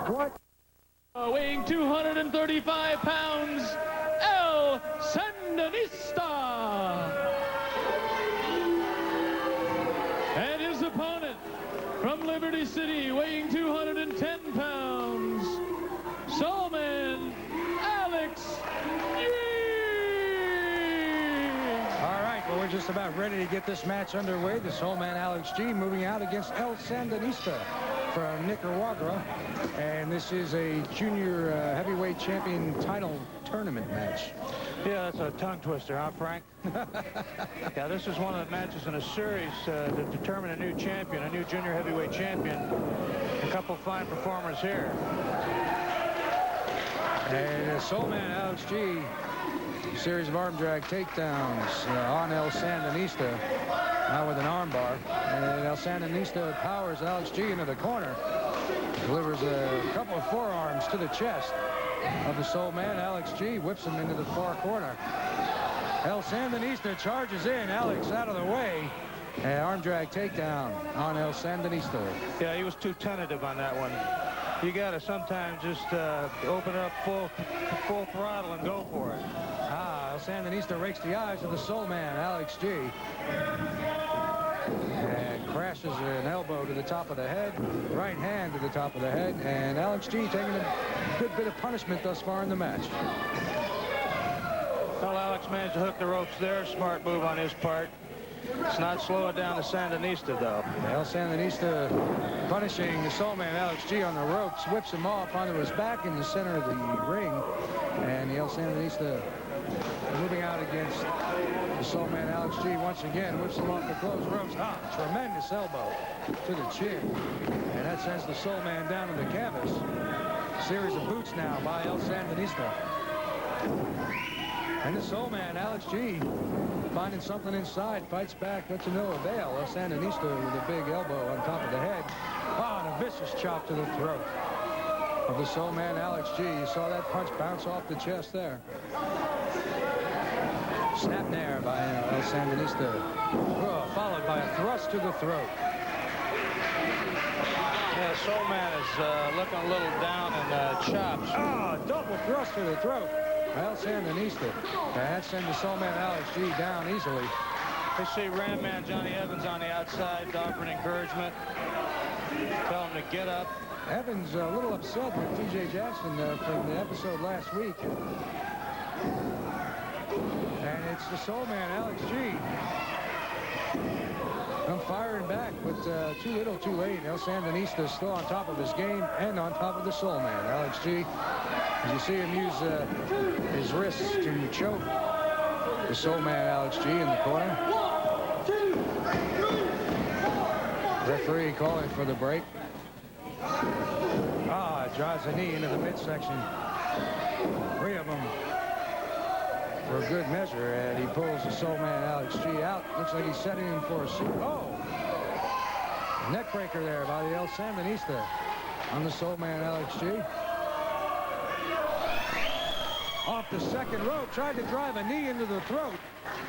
What? Weighing 235 pounds, El Sandinista. And his opponent from Liberty City, weighing 210 pounds, Soulman Alex G. All right, well, we're just about ready to get this match underway. The Soulman Alex G moving out against El Sandinista from Nicaragua. And this is a junior heavyweight champion title tournament match. Yeah, that's a tongue twister, huh, Frank? Yeah, this is one of the matches in a series to determine a new champion, a new junior heavyweight champion. A couple fine performers here. And Soulman Alex G, series of arm drag takedowns on El Sandinista, now with an arm bar. And El Sandinista powers Alex G into the corner, delivers a couple of forearms to the chest of the Soulman. Alex G whips him into the far corner. El Sandinista charges in, Alex out of the way. Arm drag takedown on El Sandinista. Yeah, he was too tentative on that one. You got to sometimes just open it up full throttle and go for it. El Sandinista rakes the eyes of the Soulman, Alex G. And crashes an elbow to the top of the head, right hand to the top of the head, and Alex G taking a good bit of punishment thus far in the match. Well, Alex managed to hook the ropes there. Smart move on his part. It's not slow it down to Sandinista, though. El Sandinista punishing the Soulman Alex G on the ropes, whips him off onto his back in the center of the ring, and the El Sandinista moving out against the Soulman Alex G once again, whips him off the closed ropes. Tremendous elbow to the chin, and that sends the Soulman down to the canvas. Series of boots now by El Sandinista. And the Soulman Alex G finding something inside, fights back, but to no avail. El Sandinista with a big elbow on top of the head. And a vicious chop to the throat of the Soulman Alex G. You saw that punch bounce off the chest there. Snap there by El Sandinista. Followed by a thrust to the throat. Yeah, Soulman is looking a little down in chops. Double thrust to the throat. El Sandinista. That sends the Soulman Alex G down easily. They see Ram Man Johnny Evans on the outside offering encouragement. Tell him to get up. Evans a little upset with TJ Jackson from the episode last week. And it's the Soulman Alex G. I'm firing back, but too little, too late. El Sandinista is still on top of his game and on top of the Soulman Alex G. As you see him use his wrists to choke the Soulman Alex G in the corner. 1, 2, 3. Referee calling for the break. Drives a knee into the midsection. 3 of them for a good measure, and he pulls the Soulman Alex G out. Looks like he's setting him for a super. Neck breaker there by the El Sandinista on the Soulman Alex G. Off the second rope, tried to drive a knee into the throat,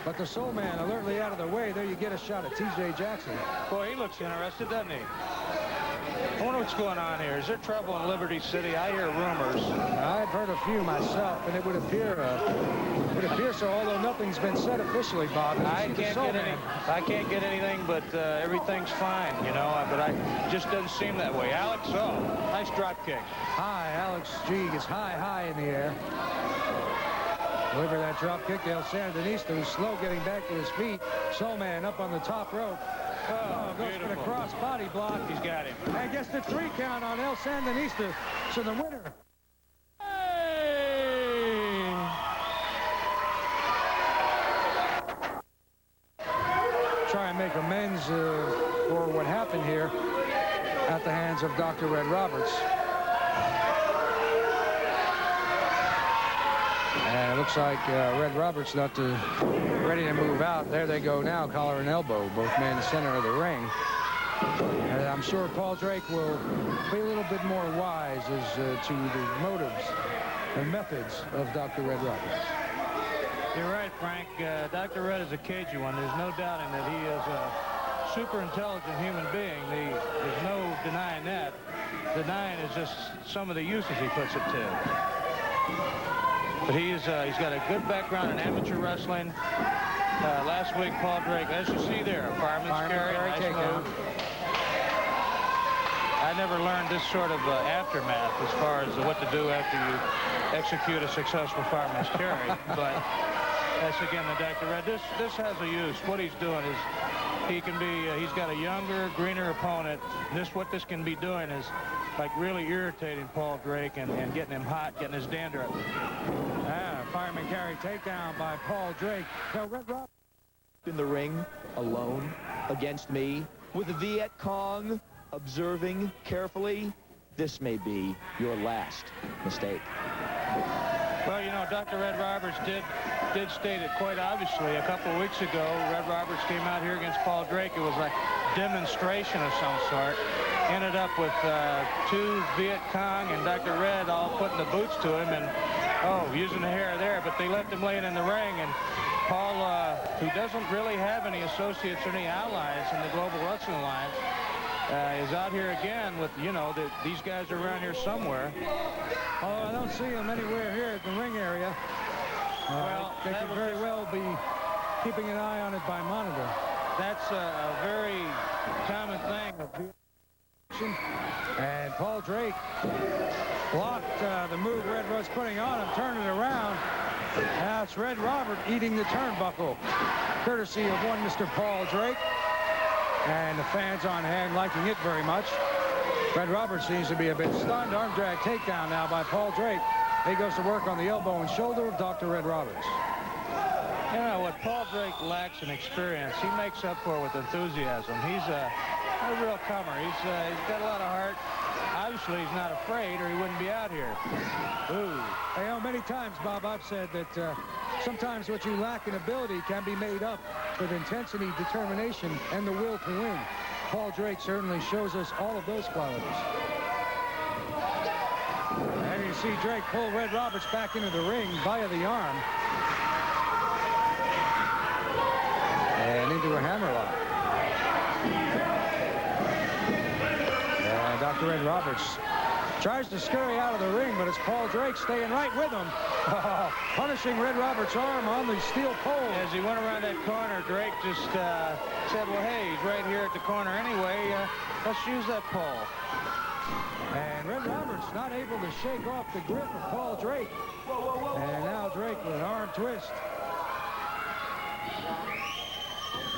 but the Soulman alertly out of the way. There you get a shot at TJ Jackson. Boy, he looks interested, doesn't he? I wonder what's going on here. Is there trouble in Liberty City? I hear rumors. I've heard a few myself, and it would appear so, although nothing's been said officially, Bob. I can't get anything, but everything's fine, you know, but it just doesn't seem that way. Alex, nice drop kick. High, Alex G gets high in the air. Deliver that drop kick to El Sandinista, who's slow getting back to his feet. Soulman up on the top rope. Goes for the cross body block. He's got him. And gets the 3 count on El Sandinista. So the winner. Try and make amends for what happened here at the hands of Dr. Red Roberts. And it looks like Red Roberts not ready to move out. There they go now, collar and elbow, both men in the center of the ring. And I'm sure Paul Drake will be a little bit more wise as to the motives and methods of Dr. Red Roberts. You're right, Frank. Dr. Red is a cagey one. There's no doubting that he is super intelligent human being. There's no denying that. Denying is just some of the uses he puts it to. But he's got a good background in amateur wrestling. Last week, Paul Drake, as you see there, a fireman's carry, nice move. I never learned this sort of aftermath as far as what to do after you execute a successful fireman's carry. But that's again the Dr. Red. This has a use. What he's doing is he's got a younger, greener opponent. What this can be doing is like really irritating Paul Drake and getting him hot, getting his dander up. Fireman carry takedown by Paul Drake. Now Red Rob in the ring alone against me with the Viet Cong observing carefully. This may be your last mistake. Well, you know, Dr. Red Roberts did state it quite obviously a couple of weeks ago. Red Roberts came out here against Paul Drake. It was a demonstration of some sort. Ended up with 2 Viet Cong and Dr. Red all putting the boots to him and, using the hair there. But they left him laying in the ring. And Paul, who doesn't really have any associates or any allies in the Global Wrestling Alliance, is out here again with, these guys are around here somewhere. Although I don't see them anywhere here at the ring area. Well, they could very well be keeping an eye on it by monitor. That's a very common thing. And Paul Drake blocked the move Red was putting on him, turned it around. Now it's Red Robert eating the turnbuckle, courtesy of one Mr. Paul Drake. And the fans on hand liking it very much. Red Roberts seems to be a bit stunned. Arm drag takedown now by Paul Drake. He goes to work on the elbow and shoulder of Dr. Red Roberts. You know, what Paul Drake lacks in experience, he makes up for with enthusiasm. He's a real comer. He's got a lot of heart. Obviously, he's not afraid or he wouldn't be out here. Ooh. You know, many times, Bob, I've said that sometimes what you lack in ability can be made up with intensity, determination, and the will to win. Paul Drake certainly shows us all of those qualities. And you see Drake pull Red Roberts back into the ring via the arm. And into a hammerlock. And Dr. Red Roberts tries to scurry out of the ring, but it's Paul Drake staying right with him. Punishing Red Roberts' arm on the steel pole. As he went around that corner, Drake just said, well, hey, he's right here at the corner anyway. Let's use that pole. And Red Roberts not able to shake off the grip of Paul Drake. And now Drake with an arm twist.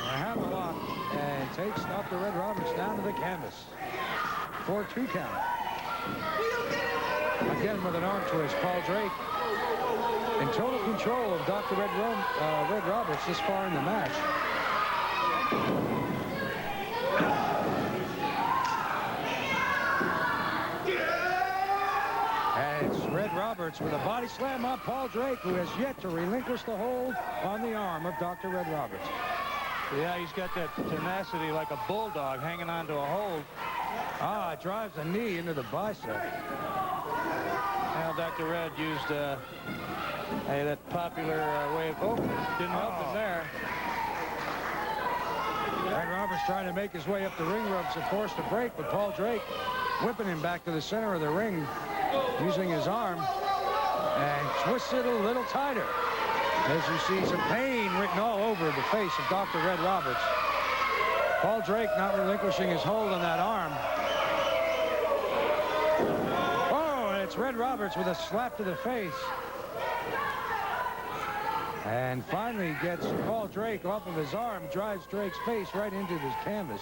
A hammerlock and takes Dr. Red Roberts down to the canvas. 4-2 count. Again with an arm twist, Paul Drake in total control of Dr. Red Roberts this far in the match. And it's Red Roberts with a body slam on Paul Drake, who has yet to relinquish the hold on the arm of Dr. Red Roberts. Yeah, he's got that tenacity like a bulldog hanging on to a hold. Drives a knee into the bicep. Now Dr. Red used that popular way of... didn't help him there. Red Roberts trying to make his way up the ring ropes, of course, to break, but Paul Drake whipping him back to the center of the ring, using his arm, and twists it a little tighter. As you see some pain written all over the face of Dr. Red Roberts. Paul Drake not relinquishing his hold on that arm. And it's Red Roberts with a slap to the face. And finally gets Paul Drake off of his arm, drives Drake's face right into the canvas.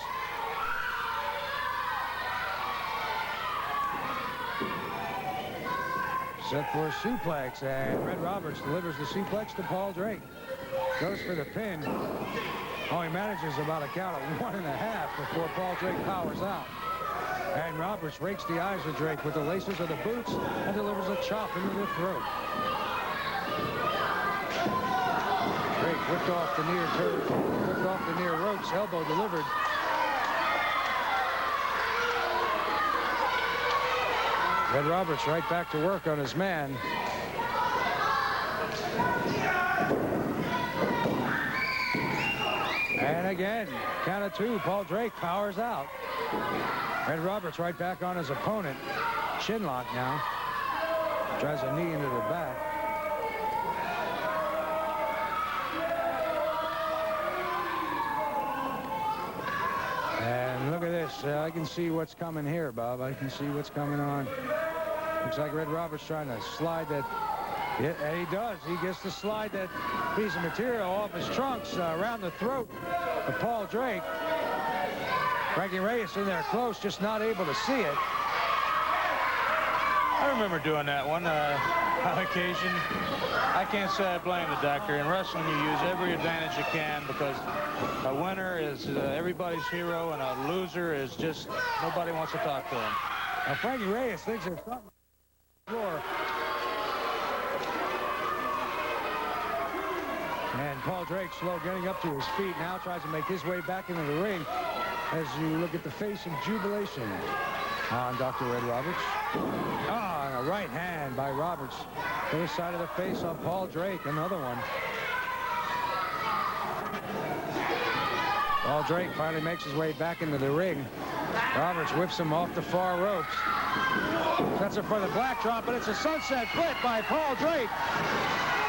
Set for a suplex, and Red Roberts delivers the suplex to Paul Drake. Goes for the pin. He manages about a count of 1.5 before Paul Drake powers out. And Roberts rakes the eyes of Drake with the laces of the boots and delivers a chop into the throat. Drake whipped off the near ropes, elbow delivered. Red Roberts right back to work on his man. And again, count of 2. Paul Drake powers out. Red Roberts right back on his opponent. Chin lock now. Drives a knee into the back. And look at this. I can see what's coming here, Bob. I can see what's coming on. Looks like Red Roberts trying to slide that. Yeah, and he does. He gets to slide that piece of material off his trunks around the throat of Paul Drake. Frankie Reyes in there close, just not able to see it. I remember doing that one on occasion. I can't say I blame the doctor. In wrestling, you use every advantage you can because a winner is everybody's hero and a loser is just nobody wants to talk to him. Now, Frankie Reyes thinks there's something on the floor. And Paul Drake slow getting up to his feet now, tries to make his way back into the ring as you look at the face of jubilation on Dr. Red Roberts. Ah, and a right hand by Roberts to the side of the face on Paul Drake. Another one. Paul Drake finally makes his way back into the ring. Roberts whips him off the far ropes. Sets it for the black drop, but it's a sunset flip by Paul Drake.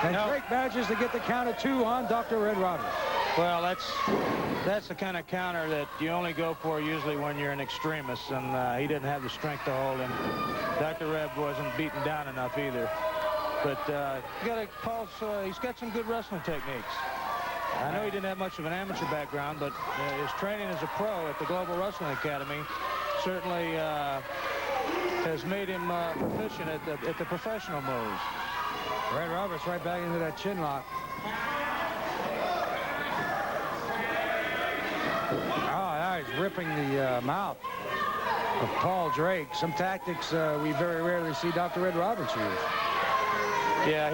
And Drake manages to get the count of 2 on Dr. Red Roberts. Well, that's the kind of counter that you only go for usually when you're an extremist, and he didn't have the strength to hold him. Dr. Red wasn't beaten down enough either. But he's got some good wrestling techniques. I know he didn't have much of an amateur background, but his training as a pro at the Global Wrestling Academy certainly has made him proficient at the professional moves. Red Roberts right back into that chin lock. Oh, now he's ripping the mouth of Paul Drake. Some tactics we very rarely see Dr. Red Roberts use. Yeah,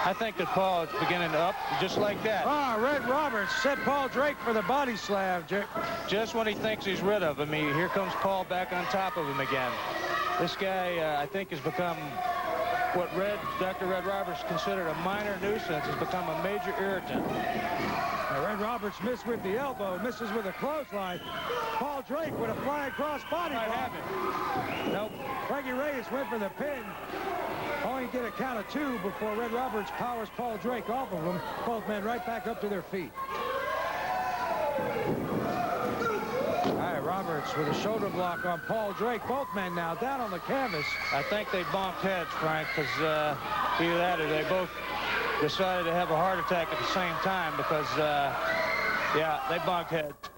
I think that Paul is beginning to up just like that. Ah, Red Roberts set Paul Drake for the body slam. Just when he thinks he's rid of him, here comes Paul back on top of him again. This guy, I think, has become what Dr. Red Roberts considered a minor nuisance, has become a major irritant. Now Red Roberts missed with the elbow, misses with a clothesline. Paul Drake with a flying cross body bomb. Nope. Frankie Reyes went for the pin. Only get a count of 2 before Red Roberts powers Paul Drake off of him. Both men right back up to their feet. All right, Roberts with a shoulder block on Paul Drake. Both men now down on the canvas. I think they bumped heads, Frank, because either that or they both decided to have a heart attack at the same time because, yeah, they bumped heads.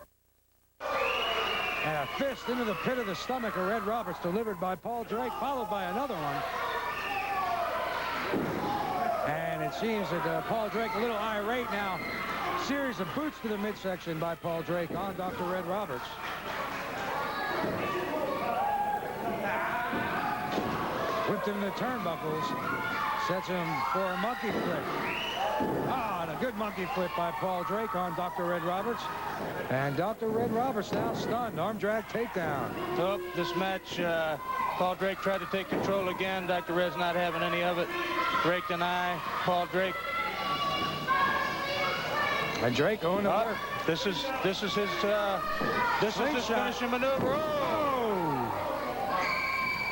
And a fist into the pit of the stomach of Red Roberts delivered by Paul Drake, followed by another one. And it seems that Paul Drake a little irate now. Series of boots to the midsection by Paul Drake on Dr. Red Roberts. Whipped him to the turnbuckles. Sets him for a monkey flip. Ah, and a good monkey flip by Paul Drake on Dr. Red Roberts. And Dr. Red Roberts now stunned. Arm drag takedown. So this match, Paul Drake tried to take control again. Dr. Red's not having any of it. Drake deny. Paul Drake. And Drake going to work. This is his finishing maneuver. Oh!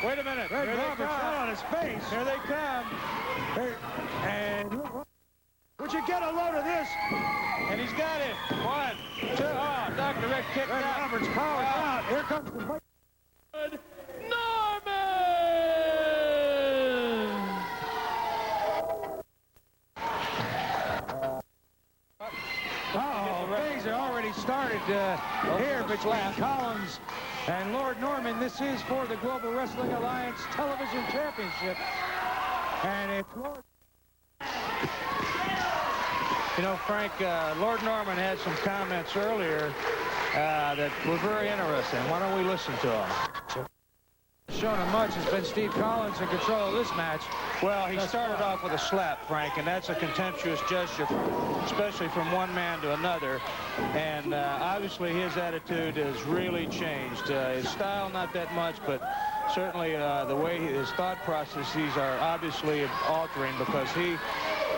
Wait a minute. Red Roberts fell on his face. Here they come. And would you get a load of this? And he's got it. 1, 2. Oh, Dr. Red kicked Red out. Roberts powers out. Here comes the break. Norman! Things are already started here between Collins and Lord Norman. This is for the Global Wrestling Alliance Television Championship. And it's Lord... You know, Frank, Lord Norman had some comments earlier that were very interesting. Why don't we listen to them? Shown him much has been Steve Collins in control of this match. Well, he started off with a slap, Frank, and that's a contemptuous gesture, especially from one man to another. And obviously his attitude has really changed. His style, not that much, but certainly the way his thought processes are obviously altering because he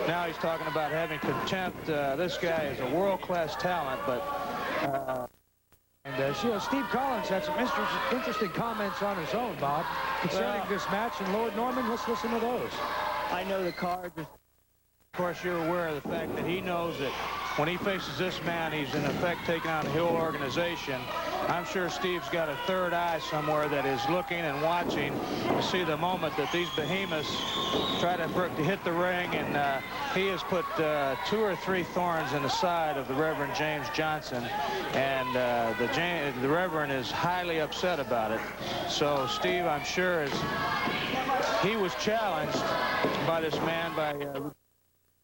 Now he's talking about having contempt. This guy is a world-class talent, but... Steve Collins had some interesting comments on his own, Bob, concerning this match. And Lord Norman, let's listen to those. I know the card. Of course, you're aware of the fact that he knows that when he faces this man, he's in effect taking on the whole organization. I'm sure Steve's got a third eye somewhere that is looking and watching to see the moment that these behemoths try to hit the ring, and he has put 2 or 3 thorns in the side of the Reverend James Johnson, and the Reverend is highly upset about it. So Steve, I'm sure, he was challenged by this man by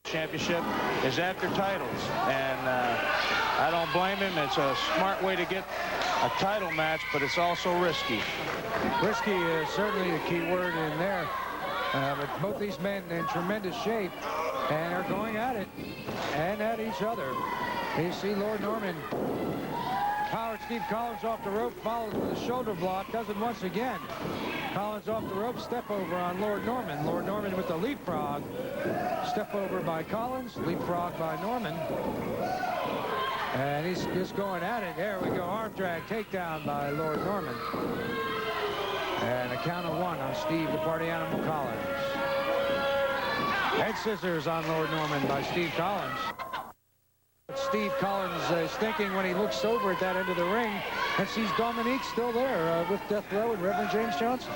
championship is after titles, and I don't blame him. It's a smart way to get a title match, but it's also risky. Risky is certainly a key word in there. But both these men in tremendous shape and are going at it and at each other. You see Lord Norman powered Steve Collins off the rope, followed with a shoulder block, does it once again. Collins off the rope, step over on Lord Norman. Lord Norman with the leapfrog. Step over by Collins, leapfrog by Norman. And he's just going at it. There we go, arm drag, takedown by Lord Norman. And a count of 1 on Steve the Party Animal Collins. Head scissors on Lord Norman by Steve Collins. Steve Collins is thinking when he looks over at that end of the ring and sees Dominique still there with Death Row and Reverend James Johnson.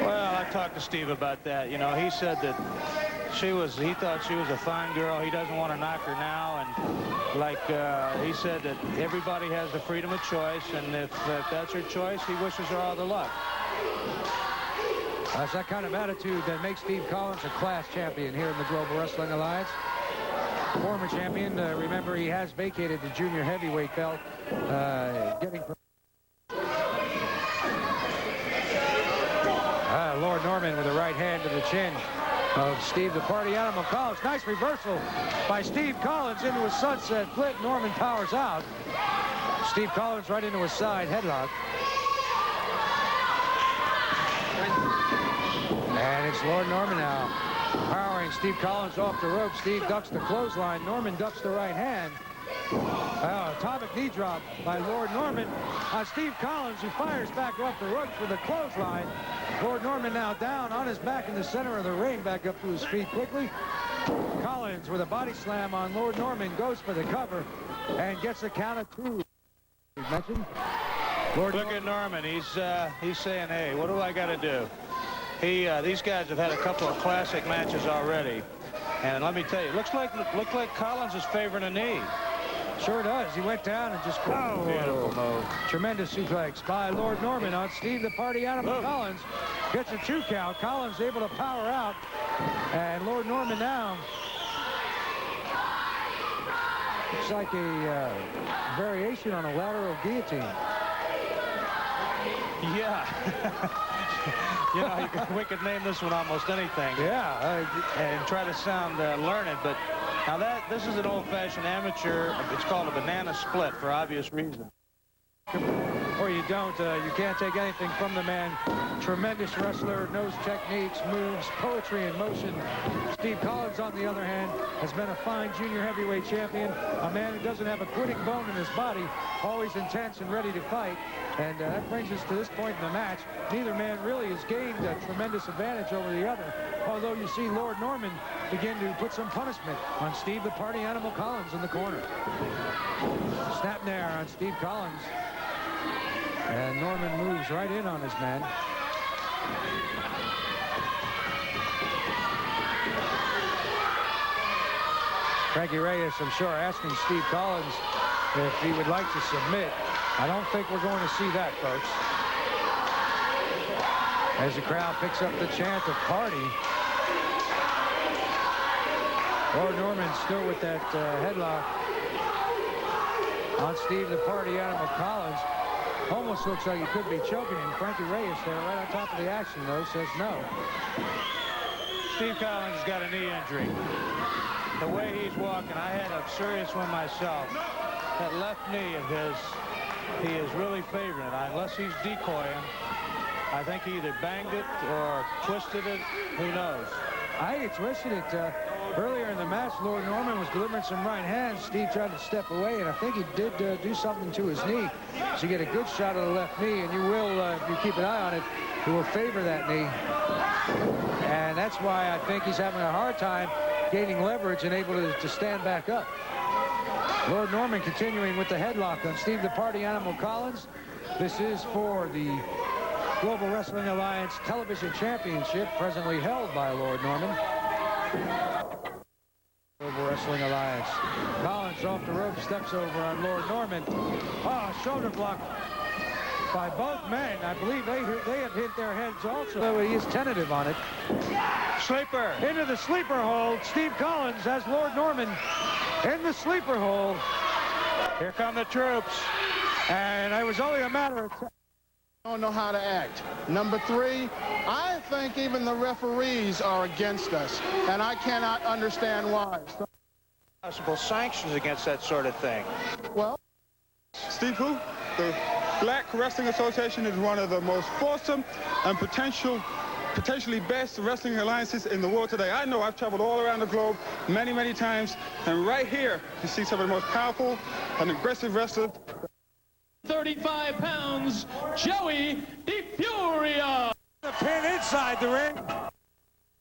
Well, I talked to Steve about that. You know, he said that he thought she was a fine girl. He doesn't want to knock her now, and like he said that everybody has the freedom of choice, and if that's her choice, he wishes her all the luck. That's that kind of attitude that makes Steve Collins a class champion here in the Global Wrestling Alliance. Former champion. Remember, he has vacated the junior heavyweight belt, getting... Lord Norman with a right hand to the chin of Steve the Party Animal Collins. Nice reversal by Steve Collins into a sunset flip. Norman powers out. Steve Collins right into a side headlock. And it's Lord Norman now powering Steve Collins off the rope. Steve ducks the clothesline. Norman ducks the right hand. Atomic knee drop by Lord Norman on Steve Collins, who fires back off the ropes with a clothesline. Lord Norman now down on his back in the center of the ring, back up to his feet quickly. Collins with a body slam on Lord Norman, goes for the cover and gets a count of 2. Mentioned. Look at Norman. He's saying, hey, what do I got to do? These guys have had a couple of classic matches already, and let me tell you, looked like Collins is favoring a knee. Sure does. He went down and just... Oh, beautiful move. Tremendous suplex by Lord Norman on Steve the Party Animal Collins. Gets a 2 count. Collins able to power out. And Lord Norman now... Looks like a variation on a lateral guillotine. Yeah. You know, we could name this one almost anything. Yeah. And try to sound learned, but now this is an old-fashioned amateur. It's called a banana split for obvious reasons. Or you don't. You can't take anything from the man. Tremendous wrestler, knows techniques, moves, poetry in motion. Steve Collins, on the other hand, has been a fine junior heavyweight champion. A man who doesn't have a quitting bone in his body, always intense and ready to fight. And that brings us to this point in the match. Neither man really has gained a tremendous advantage over the other, although you see Lord Norman begin to put some punishment on Steve the Party Animal Collins in the corner. Snap there on Steve Collins. And Norman moves right in on his man. Frankie Reyes, I'm sure, asking Steve Collins if he would like to submit. I don't think we're going to see that, folks. As the crowd picks up the chant of party. Lord Norman still with that headlock on Steve the Party Animal Collins. Almost looks like he could be choking him. Frankie Reyes there right on top of the action, though, says no. Steve Collins has got a knee injury. The way he's walking, I had a serious one myself. That left knee of his, he is really favoring it. Unless he's decoying, I think he either banged it or twisted it. Who knows? I think he twisted it. Earlier in the match, Lord Norman was delivering some right hands. Steve tried to step away, and I think he did do something to his knee. So you get a good shot of the left knee, and you will, if you keep an eye on it, he will favor that knee. And that's why I think he's having a hard time gaining leverage and able to stand back up. Lord Norman continuing with the headlock on Steve the Party Animal Collins. This is for the Global Wrestling Alliance Television Championship, presently held by Lord Norman. Global Wrestling Alliance. Collins off the rope, steps over on Lord Norman. Oh, shoulder block by both men. I believe they have hit their heads also. Though he is tentative on it. Sleeper. Into the sleeper hold. Steve Collins has Lord Norman in the sleeper hold. Here come the troops. And it was only a matter of time. Don't know how to act. Number 3, I think even the referees are against us, and I cannot understand why. Possible sanctions against that sort of thing. Well, Steve who? The Black Wrestling Association is one of the most fulsome and potentially best wrestling alliances in the world today. I know I've traveled all around the globe many, many times, and right here you see some of the most powerful and aggressive wrestlers. 35 pounds, Joey DeFuria. The pin inside the ring.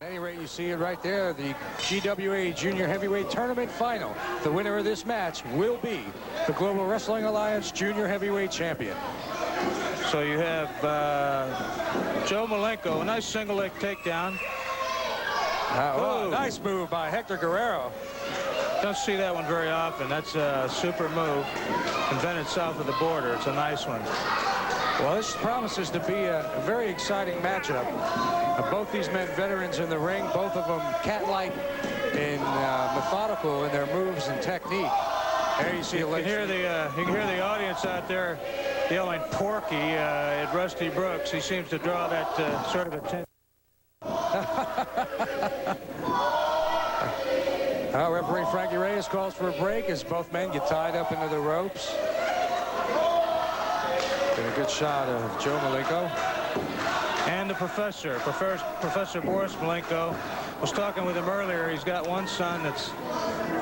At any rate, you see it right there, the GWA Junior Heavyweight Tournament Final. The winner of this match will be the Global Wrestling Alliance Junior Heavyweight Champion. So you have Joe Malenko, a nice single leg takedown. Nice move by Hector Guerrero. Don't see that one very often. That's a super move. Invented south of the border. It's a nice one. Well, this promises to be a very exciting matchup. Both these men veterans in the ring, both of them cat-like and methodical in their moves and technique. There you see you can hear the audience out there yelling Porky at Rusty Brooks. He seems to draw that sort of attention. Referee Frankie Reyes calls for a break as both men get tied up into the ropes. Get a good shot of Joe Malenko. And the Professor Boris Malenko. Was talking with him earlier. He's got one son that's,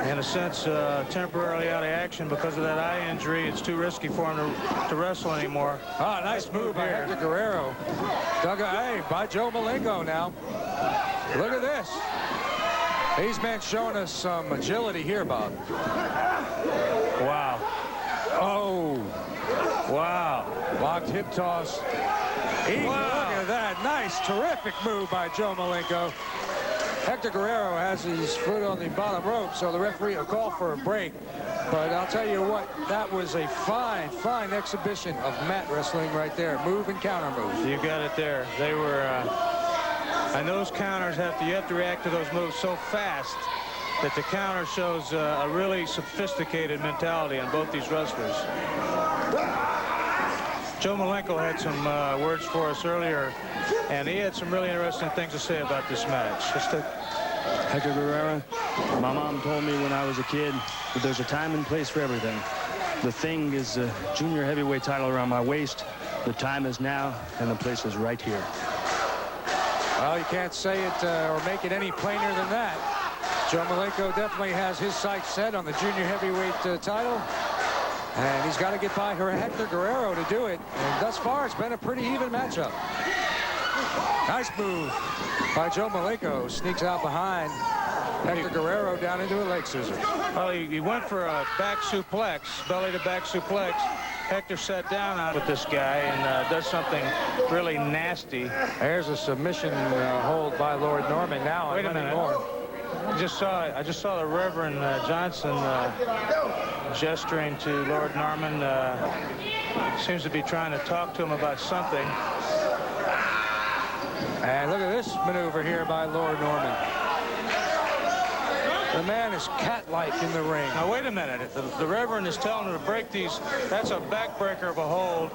in a sense, temporarily out of action because of that eye injury. It's too risky for him to wrestle anymore. Ah, nice move by Hector Guerrero. Dug by Joe Malenko now. Look at this. These men showing us some agility here, Bob. Wow. Oh. Wow. Locked hip toss. Wow. Look at that. Nice, terrific move by Joe Malenko. Hector Guerrero has his foot on the bottom rope, so the referee will call for a break. But I'll tell you what, that was a fine, fine exhibition of mat wrestling right there. Move and counter move. You got it there. They were, and those counters you have to react to those moves so fast that the counter shows a really sophisticated mentality on both these wrestlers. Joe Malenko had some words for us earlier, and he had some really interesting things to say about this match. Hector Guerrero, my mom told me when I was a kid that there's a time and place for everything. The thing is a junior heavyweight title around my waist. The time is now, and the place is right here. Well, you can't say it or make it any plainer than that. Joe Malenko definitely has his sights set on the junior heavyweight title. And he's got to get by Hector Guerrero to do it. And thus far, it's been a pretty even matchup. Nice move by Joe Malenko. Sneaks out behind Hector Guerrero down into a leg scissor. Well, he went for a back suplex, belly to back suplex. Hector sat down on with this guy and does something really nasty. There's a submission hold by Lord Norman now. Wait a minute. I just saw the Reverend Johnson gesturing to Lord Norman. Seems to be trying to talk to him about something. And look at this maneuver here by Lord Norman. The man is cat-like in the ring. Now, wait a minute. The Reverend is telling him to break these. That's a backbreaker of a hold.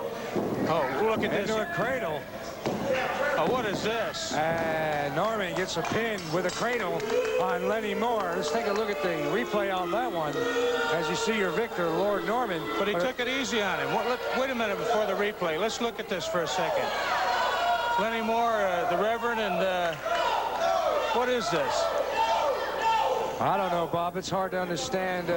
Oh, look at this. Into a cradle. Oh, what is this? And Norman gets a pin with a cradle on Lenny Moore. Let's take a look at the replay on that one. As you see your victor, Lord Norman. But he took it easy on him. Wait a minute before the replay. Let's look at this for a second. Lenny Moore, the Reverend, and what is this? I don't know, Bob. It's hard to understand.